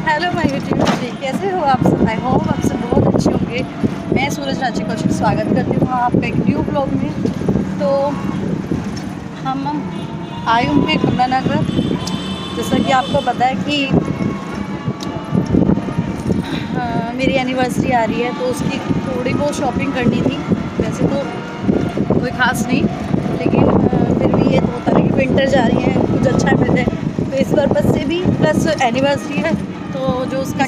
Hello my YouTube जी, कैसे हो आप सब? आई होप आप सब बहुत अच्छे होंगे। मैं सूरज रांची कौशिक स्वागत करती हूँ आपका एक न्यू ब्लॉग में। तो हम आए हुए कमला नगर। जैसा कि आपको पता है कि मेरी एनिवर्सरी आ रही है, तो उसकी थोड़ी बहुत शॉपिंग करनी थी। वैसे तो कोई ख़ास नहीं, लेकिन फिर भी ये तो होता है कि विंटर जा रही है, कुछ अच्छा मिल जाए, तो इस पर्पज़ से भी प्लस एनिवर्सरी है तो जो उसका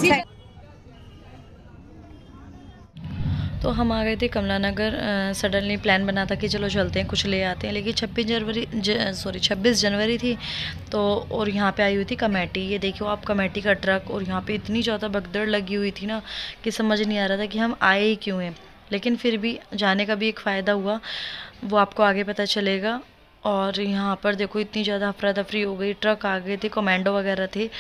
तो हम आ गए थे कमला नगर। सडनली प्लान बना था कि चलो चलते हैं, कुछ ले आते हैं, लेकिन 26 जनवरी थी। तो और यहाँ पे आई हुई थी कमेटी। ये देखियो आप, कमेटी का ट्रक, और यहाँ पे इतनी ज़्यादा भगदड़ लगी हुई थी ना कि समझ नहीं आ रहा था कि हम आए ही क्यों हैं। लेकिन फिर भी जाने का भी एक फ़ायदा हुआ, वो आपको आगे पता चलेगा। और यहाँ पर देखो इतनी ज़्यादा अफरा तफरी हो गई, ट्रक आ गए थे, कमांडो वगैरह थे,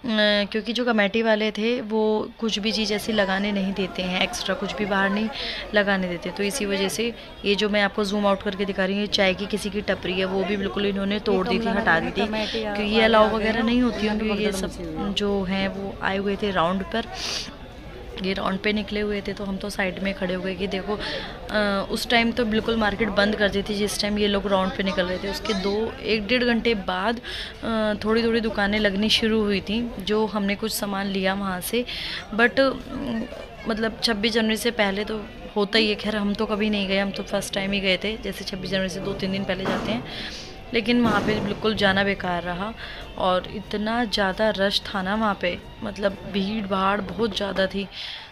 क्योंकि जो कमेटी वाले थे वो कुछ भी चीज़ ऐसी लगाने नहीं देते हैं, एक्स्ट्रा कुछ भी बाहर नहीं लगाने देते। तो इसी वजह से ये जो मैं आपको जूम आउट करके दिखा रही हूँ, चाय की किसी की टपरी है, वो भी बिल्कुल इन्होंने तोड़ दी थी, हटा दी थी, क्योंकि ये अलाउ वगैरह नहीं होती है, क्योंकि ये सब जो हैं वो आए हुए थे राउंड पर। ये राउंड पे निकले हुए थे, तो हम तो साइड में खड़े हो गए कि देखो उस टाइम तो बिल्कुल मार्केट बंद कर दी थी जिस टाइम ये लोग राउंड पे निकल रहे थे। उसके 1-1.5 घंटे बाद थोड़ी थोड़ी दुकानें लगनी शुरू हुई थी, जो हमने कुछ सामान लिया वहाँ से। बट मतलब 26 जनवरी से पहले तो होता ही है, खैर हम तो कभी नहीं गए, हम तो फर्स्ट टाइम ही गए थे, जैसे 26 जनवरी से 2-3 दिन पहले जाते हैं। लेकिन वहाँ पे बिल्कुल जाना बेकार रहा, और इतना ज़्यादा रश था ना वहाँ पे, मतलब भीड़ भाड़ बहुत ज़्यादा थी,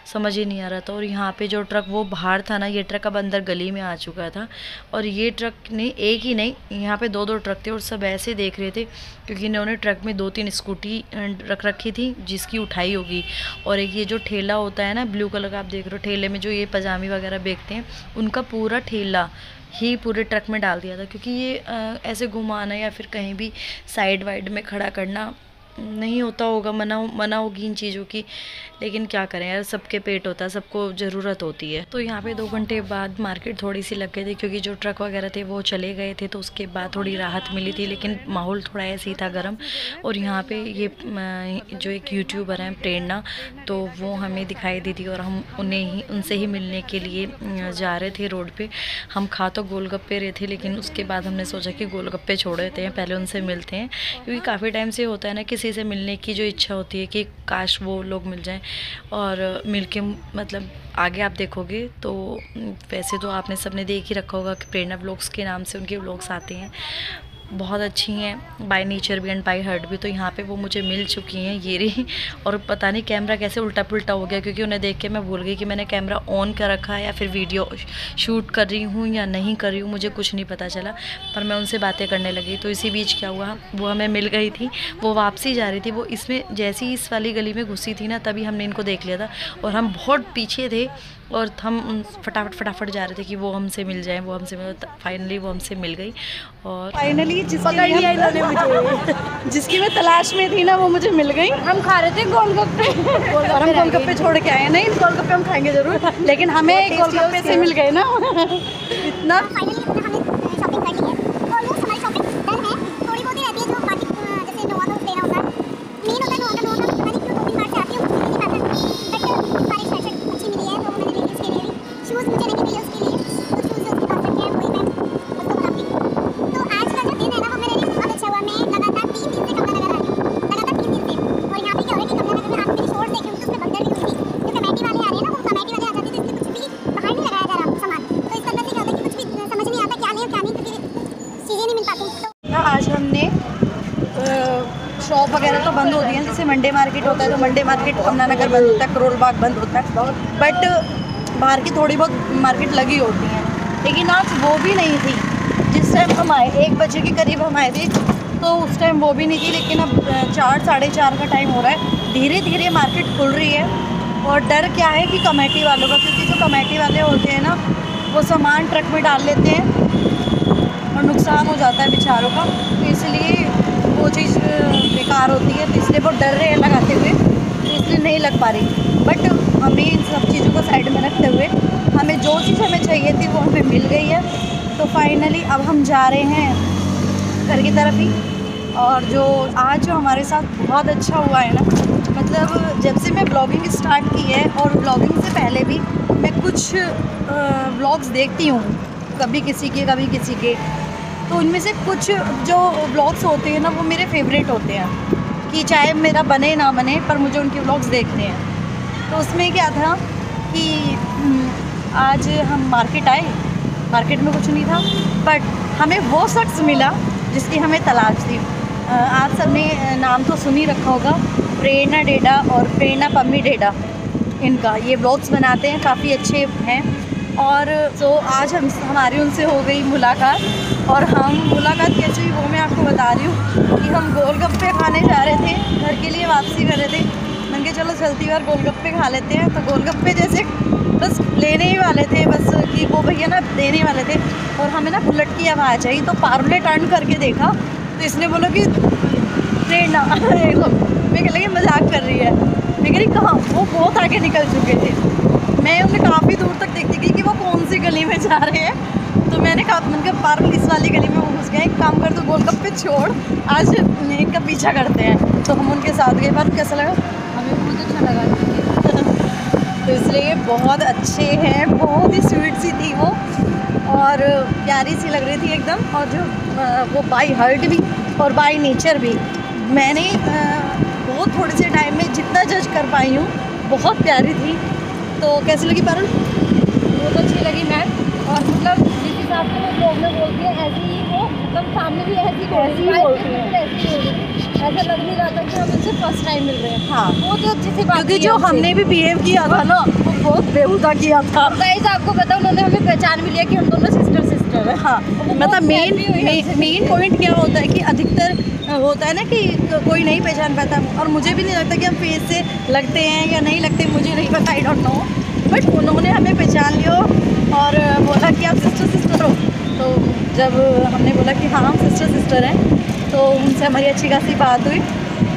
समझ ही नहीं आ रहा था। और यहाँ पे जो ट्रक वो बाहर था ना, ये ट्रक अब अंदर गली में आ चुका था। और ये ट्रक ने एक ही नहीं, यहाँ पे 2-2 ट्रक थे, और सब ऐसे देख रहे थे क्योंकि इन्होंने ट्रक में 2-3 स्कूटी रख रखी थी जिसकी उठाई होगी। और एक ये जो ठेला होता है ना ब्लू कलर का, आप देख रहे हो, ठेले में जो ये पजामी वगैरह बेचते हैं, उनका पूरा ठेला ही पूरे ट्रक में डाल दिया था, क्योंकि ये ऐसे घुमाना या फिर कहीं भी साइड वाइड में खड़ा करना नहीं होता होगा, मना होगी इन चीज़ों की। लेकिन क्या करें यार, सबके पेट होता है, सबको ज़रूरत होती है। तो यहाँ पे 2 घंटे बाद मार्केट थोड़ी सी लग गई थी, क्योंकि जो ट्रक वगैरह थे वो चले गए थे, तो उसके बाद थोड़ी राहत मिली थी, लेकिन माहौल थोड़ा ऐसे ही था गर्म। और यहाँ पे ये जो एक यूट्यूबर हैं प्रेरणा, तो वो हमें दिखाई दी थी, और हम उनसे ही मिलने के लिए जा रहे थे रोड पर। हम खा तो गोलगप्पे रहे थे, लेकिन उसके बाद हमने सोचा कि गोलगप्पे छोड़ देते हैं, पहले उनसे मिलते हैं, क्योंकि काफ़ी टाइम से होता है ना, किसी से मिलने की जो इच्छा होती है कि काश वो लोग मिल जाएं। और मिलके मतलब आगे आप देखोगे तो वैसे तो आपने सबने देख ही रखा होगा कि प्रेरणा व्लॉग्स के नाम से उनके व्लॉग्स आते हैं, बहुत अच्छी हैं, बाय नेचर भी एंड बाय हार्ट भी। तो यहाँ पे वो मुझे मिल चुकी हैं, ये रही। और पता नहीं कैमरा कैसे उल्टा पुल्टा हो गया, क्योंकि उन्हें देख के मैं भूल गई कि मैंने कैमरा ऑन कर रखा है या फिर वीडियो शूट कर रही हूँ या नहीं कर रही हूँ, मुझे कुछ नहीं पता चला। पर मैं उनसे बातें करने लगी, तो इसी बीच क्या हुआ, वो हमें मिल गई थी, वो वापसी जा रही थी। वो इसमें जैसे ही इस वाली गली में घुसी थी ना, तभी हमने इनको देख लिया था, और हम बहुत पीछे थे, और हम फटाफट जा रहे थे कि वो हमसे मिल जाए, वो हमसे मिल। फाइनली वो हमसे मिल गई, और फाइनली जिसकी मैं तलाश में थी ना, वो मुझे मिल गई। हम खा रहे थे गोलगप्पे और हम गोलगप्पे छोड़ के आए। नहीं, गोलगप्पे हम खाएंगे ज़रूर, लेकिन हमें गोलगप्पे से मिल गए ना इतना। आज हमने शॉप वगैरह तो बंद होती है, जैसे मंडे मार्केट होता है तो मंडे मार्केट कमला नगर बंद होता है, करोल बाग बंद होता है, बट बाहर की थोड़ी बहुत मार्केट लगी होती है। लेकिन आज वो भी नहीं थी। जिस टाइम हम आए 1 बजे के करीब हम आए थे, तो उस टाइम वो भी नहीं थी। लेकिन अब 4 साढ़े 4 का टाइम हो रहा है, धीरे धीरे मार्केट खुल रही है। और डर क्या है कि कमेटी वालों का, क्योंकि जो कमेटी वाले होते हैं ना, वो सामान ट्रक में डाल लेते हैं और नुकसान हो जाता है बेचारों का, तो इसलिए वो चीज़ बेकार होती है। तो इसलिए वो डर रहे हैं लगाते हुए, तो इसलिए नहीं लग पा रही। बट हमें इन सब चीज़ों को साइड में रखते हुए, हमें जो चीज़ हमें चाहिए थी वो हमें मिल गई है। तो फाइनली अब हम जा रहे हैं घर की तरफ ही। और जो आज जो हमारे साथ बहुत अच्छा हुआ है ना, मतलब मतलब जब से मैं ब्लॉगिंग स्टार्ट की है और ब्लॉगिंग से पहले भी मैं कुछ ब्लॉग्स देखती हूँ, कभी किसी के कभी किसी के, तो उनमें से कुछ जो ब्लॉग्स होते हैं ना वो मेरे फेवरेट होते हैं कि चाहे मेरा बने ना बने पर मुझे उनके ब्लॉग्स देखने हैं। तो उसमें क्या था कि आज हम मार्केट आए, मार्केट में कुछ नहीं था बट हमें वो शख्स मिला जिसकी हमें तलाश थी। आप सबने नाम तो सुन ही रखा होगा, प्रेरणा डेडा और प्रेरणा पम्मी डेडा। इनका ये ब्लॉग्स बनाते हैं, काफ़ी अच्छे हैं। और तो आज हमारी उनसे हो गई मुलाकात। और हम मुलाकात कैसे हुई वो मैं आपको बता रही हूँ कि हम गोलगप्पे खाने जा रहे थे, घर के लिए वापसी कर रहे थे। मैंने कहा चलो चलती बार गोलगप्पे खा लेते हैं। तो गोलगप्पे जैसे बस लेने ही वाले थे, बस कि वो भैया ना देने वाले थे और हमें ना बुलेट की आवाज़ आई, तो पारुले टर्न करके देखा तो इसने बोला कि प्रेरणा मैं कह लगी मजाक कर रही है। मैं कह रही कहाँ, वो बहुत आगे निकल चुके थे। मैं उन्हें काफ़ी दूर तक देखती गई कि वो कौन सी गली में जा रहे हैं। तो मैंने कहा मतलब पारुल इस वाली गली में वो घुस गए, एक काम कर, तो गोलगप्पे छोड़, आज इनका पीछा करते हैं। तो हम उनके साथ गए। पर कैसा लगा? हमें बहुत अच्छा लगा। तो इसलिए बहुत अच्छे हैं, बहुत ही स्वीट सी थी वो और प्यारी सी लग रही थी एकदम। और जो वो बाई हार्ट भी और बाई नेचर भी, मैंने बहुत थोड़े से टाइम में जितना जज कर पाई हूँ, बहुत प्यारी थी। तो कैसी लगी पारुल? बहुत अच्छी लगी मैम। और मतलब जिस हिसाब से वो ब्लॉग में बोलती है ऐसे ही वो मतलब सामने भी ऐसी बोलती है, ऐसा लग नहीं रहा था कि हम उनसे फर्स्ट टाइम मिल रहे हैं। हाँ, बहुत अच्छी सी बात, क्योंकि जो हमने भी बिहेव किया था ना वो बहुत बेहुदा किया था। गाइस आपको पता उन्होंने हमें पहचान भी लिया कि हम दोनों सिस्टर है। हाँ, मतलब मेन पॉइंट क्या होता है कि अधिकतर होता है ना कि कोई नहीं पहचान पाता, और मुझे भी नहीं लगता कि हम फेस से लगते हैं या नहीं लगते, मुझे नहीं पता, आई डोंट नो। बट उन्होंने हमें पहचान लिया और बोला कि आप सिस्टर हो। तो जब हमने बोला कि हाँ हम सिस्टर हैं, तो उनसे हमारी अच्छी खासी बात हुई,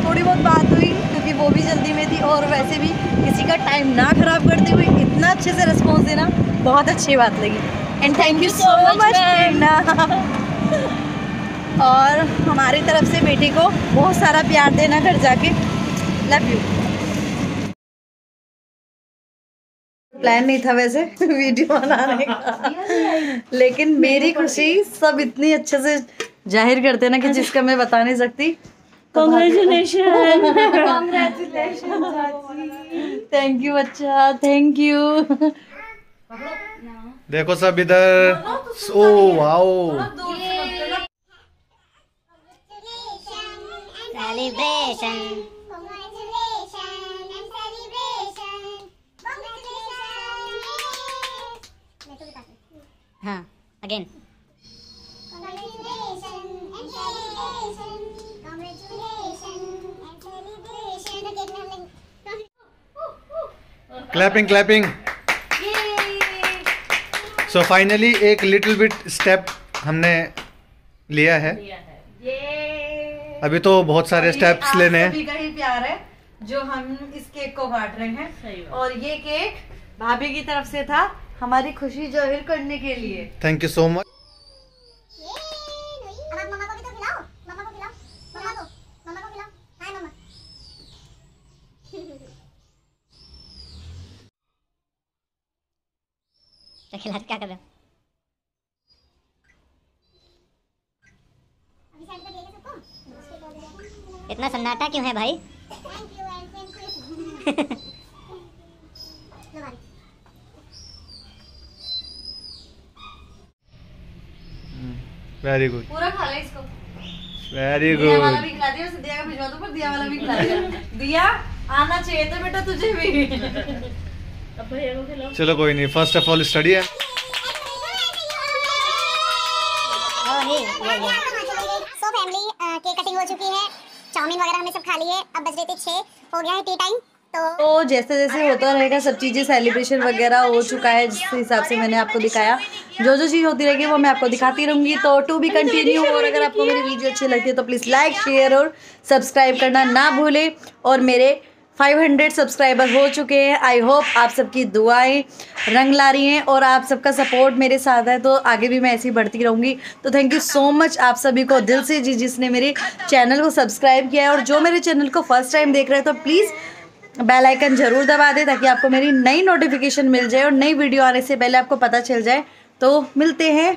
थोड़ी बहुत बात हुई, क्योंकि वो भी जल्दी में थी और वैसे भी किसी का टाइम ना ख़राब करते हुए इतना अच्छे से रिस्पॉन्स देना बहुत अच्छी बात लगी। And thank you so much Prerna. और हमारी तरफ से बेटी को बहुत सारा प्यार देना घर जाके। Love you. प्लान नहीं था वैसे वीडियो बनाने का, लेकिन मेरी खुशी सब इतनी अच्छे से जाहिर करते ना कि जिसका मैं बता नहीं सकती। कांग्रेचुलेशन। थैंक यू बच्चा, थैंक यू। देखो सब इधर। Oh wow, celebration. हाँ again. Clapping clapping. So finally एक लिटिल बिट स्टेप हमने लिया है। अभी तो बहुत सारे स्टेप्स लेने हैं। सभी का ही प्यार है जो हम इस केक को काट रहे हैं, और ये केक भाभी की तरफ से था हमारी खुशी जाहिर करने के लिए। Thank you so much. खिला क्या कर रहे हो? इतना सन्नाटा क्यों है भाई? वेरी गुड, पूरा खा ले इसको। वेरी दिया वाला गुड। भी खिला दिया, उसे दिया का भिजवा दो, पर दिया वाला भी खिला दिया। दिया आना चाहिए था बेटा तुझे भी। अब भैया को खिलाओ। चलो कोई नहीं, फर्स्ट ऑफ ऑल स्टडी है। सो फैमिली केक कटिंग हो चुकी है, चाउमीन वगैरह हमने सब खा लिए, अब बज रहे थे 6, हो गया है टी टाइम। तो जैसे जैसे होता रहेगा सब चीज़ें, सेलिब्रेशन वगैरह हो चुका है जिस हिसाब से मैंने आपको दिखाया, जो जो चीज़ होती रहेगी वो मैं आपको दिखाती रहूँगी। तो टू बी कंटिन्यू। और अगर आपको मेरी वीडियो अच्छी लगती है तो प्लीज़ लाइक शेयर और सब्सक्राइब करना ना भूलें। और मेरे 500 सब्सक्राइबर हो चुके हैं। आई होप आप सबकी दुआएं रंग ला रही हैं और आप सबका सपोर्ट मेरे साथ है, तो आगे भी मैं ऐसी बढ़ती रहूँगी। तो थैंक यू सो मच आप सभी को दिल से, जिसने मेरे चैनल को सब्सक्राइब किया है। और जो मेरे चैनल को फर्स्ट टाइम देख रहे हैं तो प्लीज़ बेल आइकन ज़रूर दबा दें ताकि आपको मेरी नई नोटिफिकेशन मिल जाए और नई वीडियो आने से पहले आपको पता चल जाए। तो मिलते हैं।